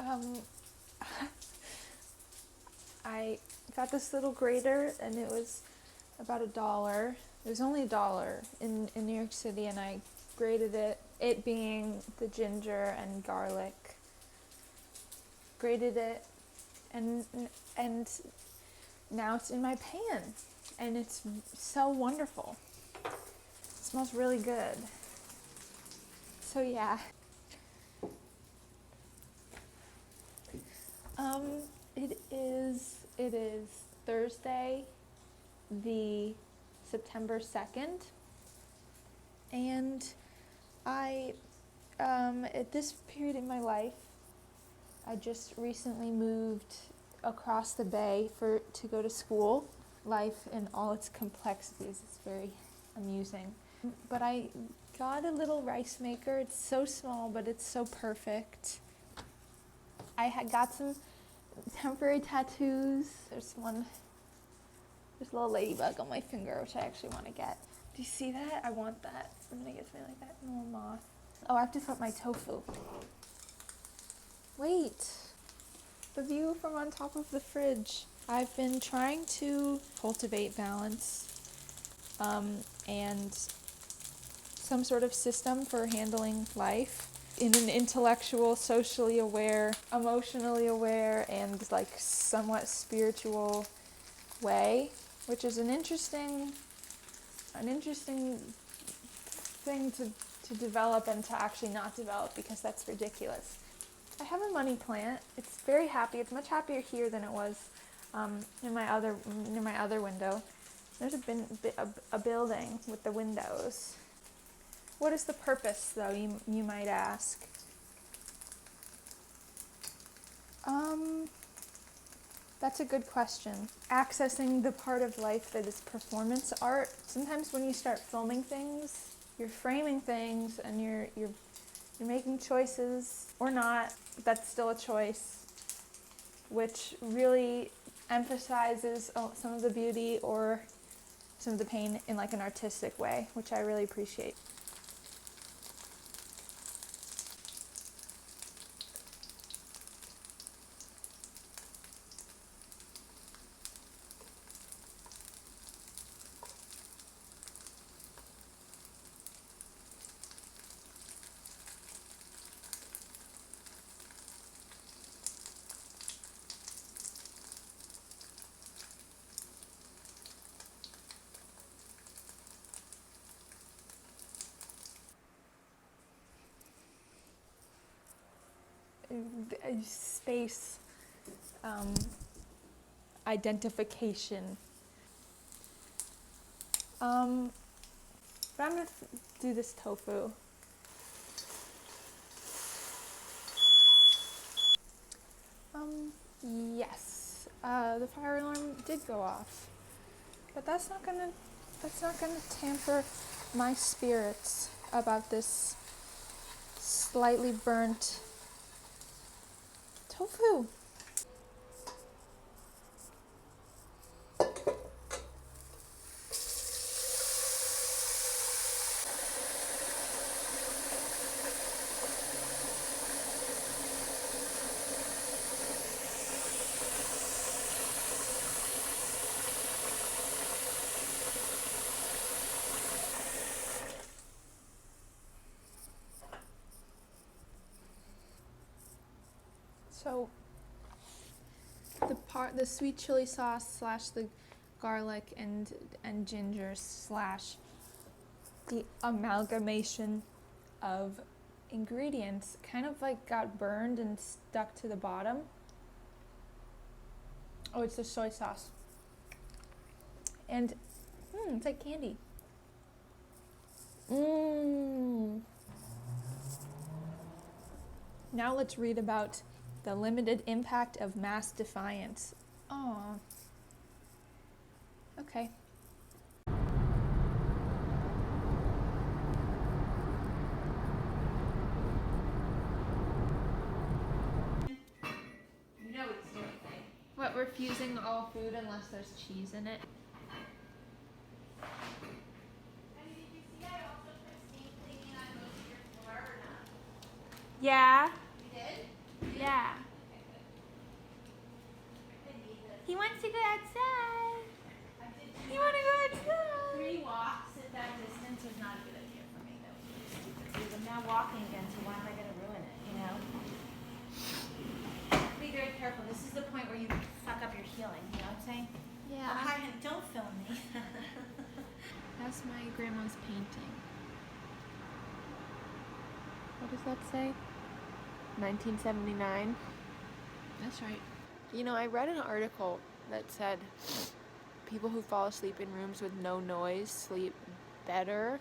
Um, I got this little grater and it was about $1. It was only $1 in New York City, and I grated it being the ginger and garlic. Grated it, and now it's in my pan, and it's so wonderful. It smells really good. So yeah. It is Thursday, the September 2nd, and I at this period in my life, I just recently moved across the bay to go to school. Life in all its complexities is very amusing. But I got a little rice maker. It's so small, but it's so perfect. I had got some temporary tattoos. There's a little ladybug on my finger, which I actually want to get. Do you see that? I want that. I'm gonna get something like that. A little moth. Oh, I have to put my tofu. Wait. The view from on top of the fridge. I've been trying to cultivate balance and some sort of system for handling life in an intellectual, socially aware, emotionally aware, and like somewhat spiritual way, which is an interesting thing to develop and to actually not develop, because that's ridiculous. I have a money plant. It's very happy. It's much happier here than it was near my other window. There's a building with the windows. What is the purpose, though, you might ask? That's a good question. Accessing the part of life that is performance art. Sometimes when you start filming things, you're framing things and you're making choices, or not, but that's still a choice, which really emphasizes some of the beauty or some of the pain in like an artistic way, which I really appreciate. Space identification. But I'm gonna do this tofu. Yes, the fire alarm did go off, but that's not gonna tamper my spirits about this slightly burnt tofu. So the sweet chili sauce / the garlic and ginger / the amalgamation of ingredients kind of like got burned and stuck to the bottom. Oh, it's the soy sauce. And it's like candy. Now let's read about the limited impact of mass defiance. Aw. Okay. What, refusing all food unless there's cheese in it? Yeah. You did? Yeah. He wants to go outside. You want to go outside? 3 walks at that distance was not a good idea for me. That was really stupid. Because I'm now walking again, so why am I going to ruin it, you know? Be very careful. This is the point where you fuck up your healing, you know what I'm saying? Yeah. Oh, hi, honey. Don't film me. That's my grandma's painting. What does that say? 1979. That's right. You know, I read an article that said people who fall asleep in rooms with no noise sleep better.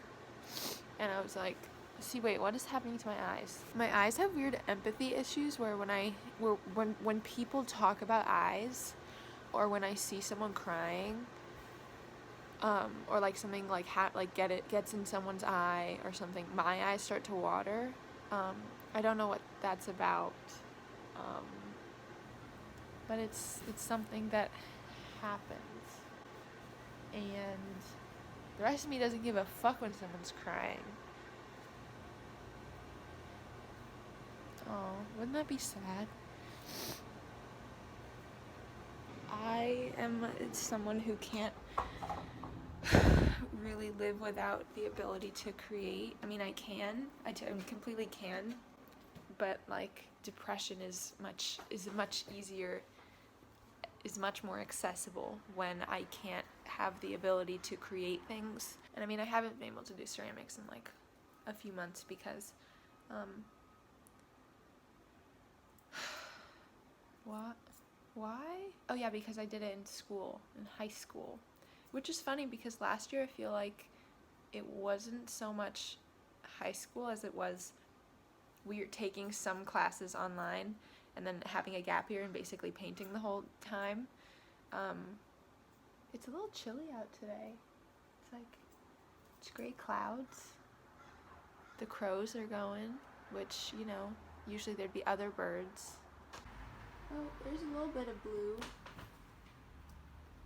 And I was like, see, wait, what is happening to my eyes? My eyes have weird empathy issues where when people talk about eyes, or when I see someone crying, or like something like gets in someone's eye or something, my eyes start to water. I don't know what that's about, but it's something that happens, and the rest of me doesn't give a fuck when someone's crying. Oh, wouldn't that be sad? I am someone who can't really live without the ability to create. I mean, I completely can, but like depression is much easier, is much more accessible when I can't have the ability to create things. And I mean, I haven't been able to do ceramics in like a few months because what? Why? Oh yeah, because I did it in school, in high school. Which is funny because last year I feel like it wasn't so much high school as it was we were taking some classes online and then having a gap year and basically painting the whole time. It's a little chilly out today. It's gray clouds. The crows are going, which, you know, usually there'd be other birds. Oh, there's a little bit of blue,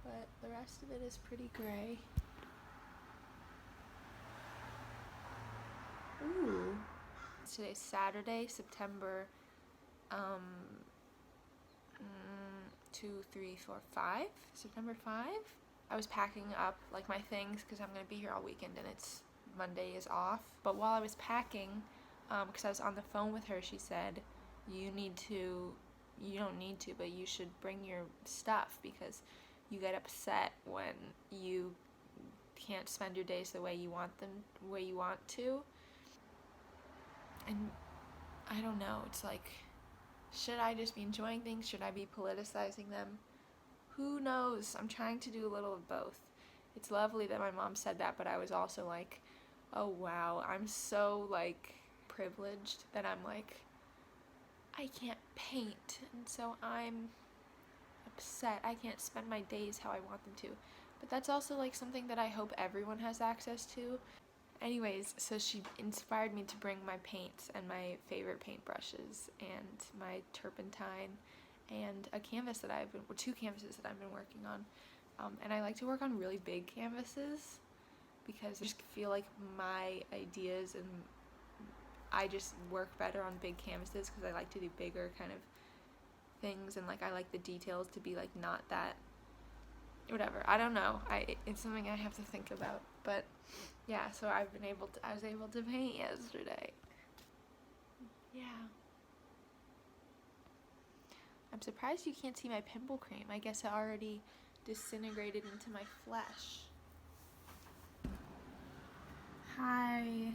but the rest of it is pretty gray. Ooh. Today's Saturday, September 2, 3, 4, 5. September 5. I was packing up like my things because I'm gonna be here all weekend and it's Monday is off. But while I was packing, because I was on the phone with her, she said, you don't need to, but you should bring your stuff because you get upset when you can't spend your days the way you want to. And I don't know, it's like, should I just be enjoying things? Should I be politicizing them? Who knows? I'm trying to do a little of both. It's lovely that my mom said that, but I was also like, oh wow, I'm so like privileged that I'm like, I can't paint, and so I'm upset I can't spend my days how I want them to. But that's also like something that I hope everyone has access to. Anyways, so she inspired me to bring my paints and my favorite paintbrushes and my turpentine and two canvases that I've been working on. And I like to work on really big canvases because I just feel like my ideas and I just work better on big canvases because I like to do bigger kind of things, and like I like the details to be like not that whatever. I don't know. It's something I have to think about. But yeah, so I was able to paint yesterday. Yeah. I'm surprised you can't see my pimple cream. I guess it already disintegrated into my flesh. Hi.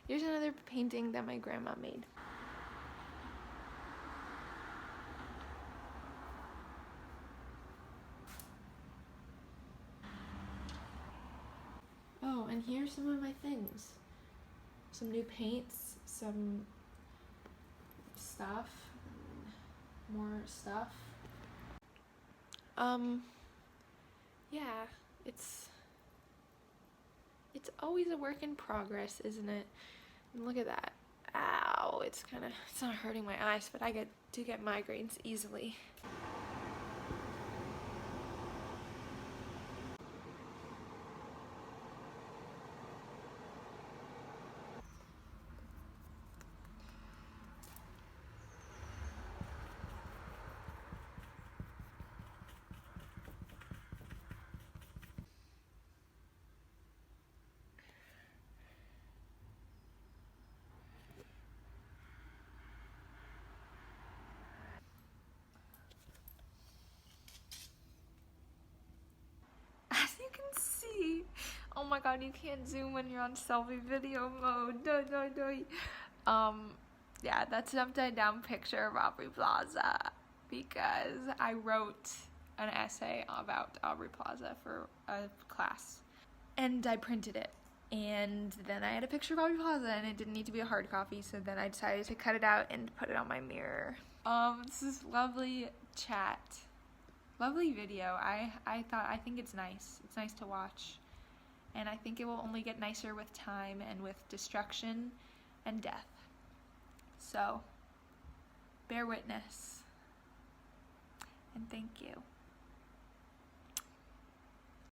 Here's another painting that my grandma made. Oh, and here's some of my things. Some new paints, some stuff, more stuff. Yeah, it's always a work in progress, isn't it? And look at that. Ow, it's not hurting my eyes, but I do get migraines easily. my god, you can't zoom when you're on selfie video mode. Yeah, that's an upside down picture of Aubrey Plaza because I wrote an essay about Aubrey Plaza for a class and I printed it. And then I had a picture of Aubrey Plaza and it didn't need to be a hard copy, so then I decided to cut it out and put it on my mirror. This is lovely chat. Lovely video. I think it's nice. It's nice to watch. And I think it will only get nicer with time and with destruction and death. So, bear witness. And thank you.